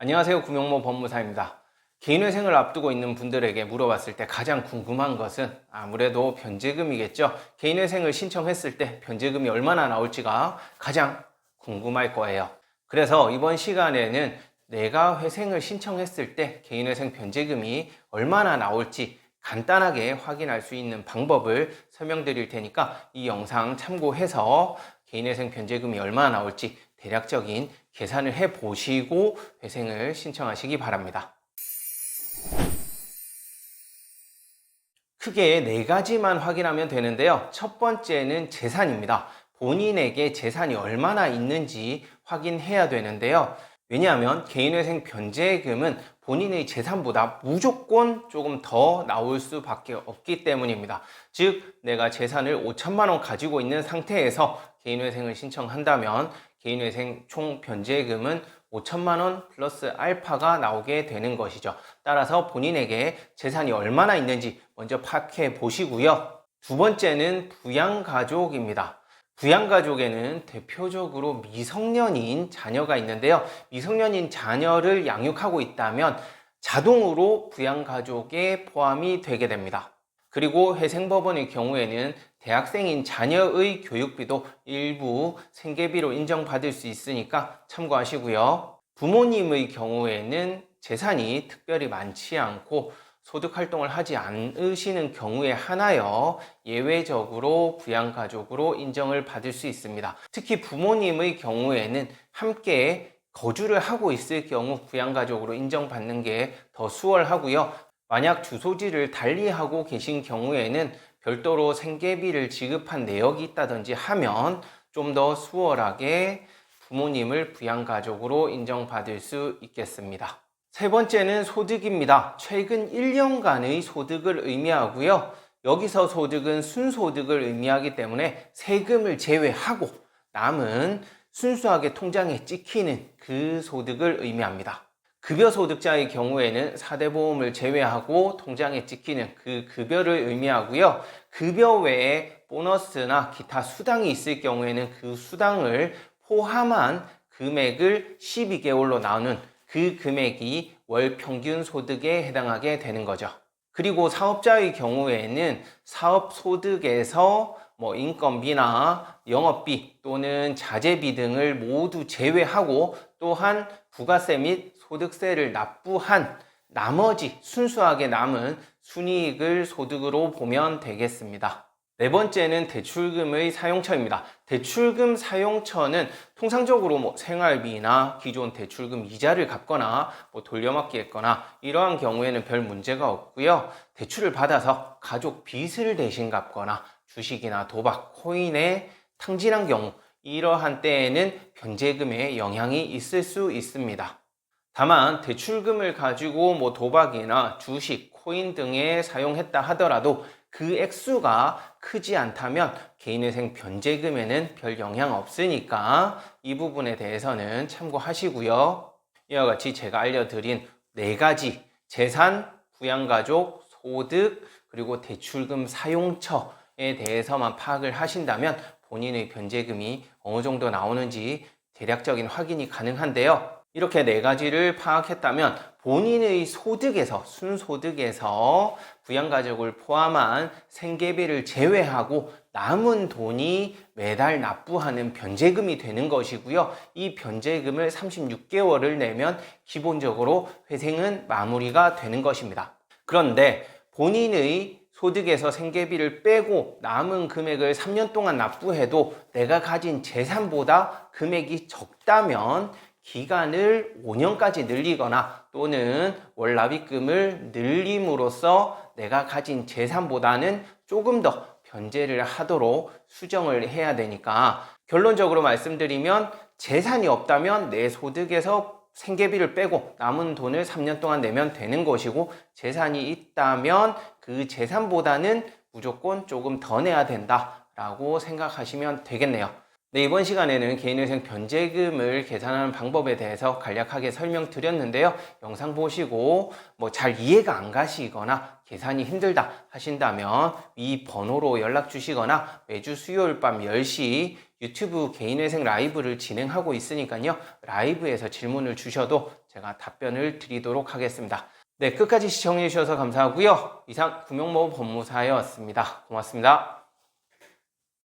안녕하세요. 구명모 법무사입니다. 개인회생을 앞두고 있는 분들에게 물어봤을 때 가장 궁금한 것은 아무래도 변제금이겠죠. 개인회생을 신청했을 때 변제금이 얼마나 나올지가 가장 궁금할 거예요. 그래서 이번 시간에는 내가 회생을 신청했을 때 개인회생 변제금이 얼마나 나올지 간단하게 확인할 수 있는 방법을 설명드릴 테니까 이 영상 참고해서 개인회생 변제금이 얼마나 나올지 대략적인 계산을 해 보시고 회생을 신청하시기 바랍니다. 크게 네 가지만 확인하면 되는데요. 첫 번째는 재산입니다. 본인에게 재산이 얼마나 있는지 확인해야 되는데요. 왜냐하면 개인회생 변제금은 본인의 재산보다 무조건 조금 더 나올 수밖에 없기 때문입니다. 즉 내가 재산을 5천만 원 가지고 있는 상태에서 개인회생을 신청한다면 개인회생 총 변제금은 5천만 원 플러스 알파가 나오게 되는 것이죠. 따라서 본인에게 재산이 얼마나 있는지 먼저 파악해 보시고요. 두 번째는 부양가족입니다. 부양가족에는 대표적으로 미성년인 자녀가 있는데요. 미성년인 자녀를 양육하고 있다면 자동으로 부양가족에 포함이 되게 됩니다. 그리고 회생법원의 경우에는 대학생인 자녀의 교육비도 일부 생계비로 인정받을 수 있으니까 참고하시고요. 부모님의 경우에는 재산이 특별히 많지 않고 소득활동을 하지 않으시는 경우에 하나여 예외적으로 부양가족으로 인정을 받을 수 있습니다. 특히 부모님의 경우에는 함께 거주를 하고 있을 경우 부양가족으로 인정받는 게 더 수월하고요. 만약 주소지를 달리하고 계신 경우에는 별도로 생계비를 지급한 내역이 있다든지 하면 좀 더 수월하게 부모님을 부양가족으로 인정받을 수 있겠습니다. 세 번째는 소득입니다. 최근 1년간의 소득을 의미하고요. 여기서 소득은 순소득을 의미하기 때문에 세금을 제외하고 남은 순수하게 통장에 찍히는 그 소득을 의미합니다. 급여소득자의 경우에는 4대 보험을 제외하고 통장에 찍히는 그 급여를 의미하고요. 급여 외에 보너스나 기타 수당이 있을 경우에는 그 수당을 포함한 금액을 12개월로 나누는 그 금액이 월 평균 소득에 해당하게 되는 거죠. 그리고 사업자의 경우에는 사업소득에서 인건비나 영업비 또는 자재비 등을 모두 제외하고 또한 부가세 및 소득세를 납부한 나머지 순수하게 남은 순이익을 소득으로 보면 되겠습니다. 네 번째는 대출금의 사용처입니다. 대출금 사용처는 통상적으로 생활비나 기존 대출금 이자를 갚거나 돌려막기 했거나 이러한 경우에는 별 문제가 없고요. 대출을 받아서 가족 빚을 대신 갚거나 주식이나 도박, 코인에 탕진한 경우 이러한 때에는 변제금에 영향이 있을 수 있습니다. 다만 대출금을 가지고 도박이나 주식, 코인 등에 사용했다 하더라도 그 액수가 크지 않다면 개인회생 변제금에는 별 영향 없으니까 이 부분에 대해서는 참고하시고요. 이와 같이 제가 알려드린 네 가지 재산, 부양가족, 소득, 그리고 대출금 사용처에 대해서만 파악을 하신다면 본인의 변제금이 어느 정도 나오는지 대략적인 확인이 가능한데요. 이렇게 네 가지를 파악했다면 본인의 소득에서 순소득에서 부양가족을 포함한 생계비를 제외하고 남은 돈이 매달 납부하는 변제금이 되는 것이고요. 이 변제금을 36개월을 내면 기본적으로 회생은 마무리가 되는 것입니다. 그런데 본인의 소득에서 생계비를 빼고 남은 금액을 3년 동안 납부해도 내가 가진 재산보다 금액이 적다면 기간을 5년까지 늘리거나 또는 월 납입금을 늘림으로써 내가 가진 재산보다는 조금 더 변제를 하도록 수정을 해야 되니까 결론적으로 말씀드리면 재산이 없다면 내 소득에서 생계비를 빼고 남은 돈을 3년 동안 내면 되는 것이고 재산이 있다면 그 재산보다는 무조건 조금 더 내야 된다라고 생각하시면 되겠네요. 네, 이번 시간에는 개인회생 변제금을 계산하는 방법에 대해서 간략하게 설명드렸는데요. 영상 보시고 잘 이해가 안 가시거나 계산이 힘들다 하신다면 이 번호로 연락 주시거나 매주 수요일 밤 10시 유튜브 개인회생 라이브를 진행하고 있으니까요. 라이브에서 질문을 주셔도 제가 답변을 드리도록 하겠습니다. 네, 끝까지 시청해 주셔서 감사하고요. 이상 금용모 법무사였습니다. 고맙습니다.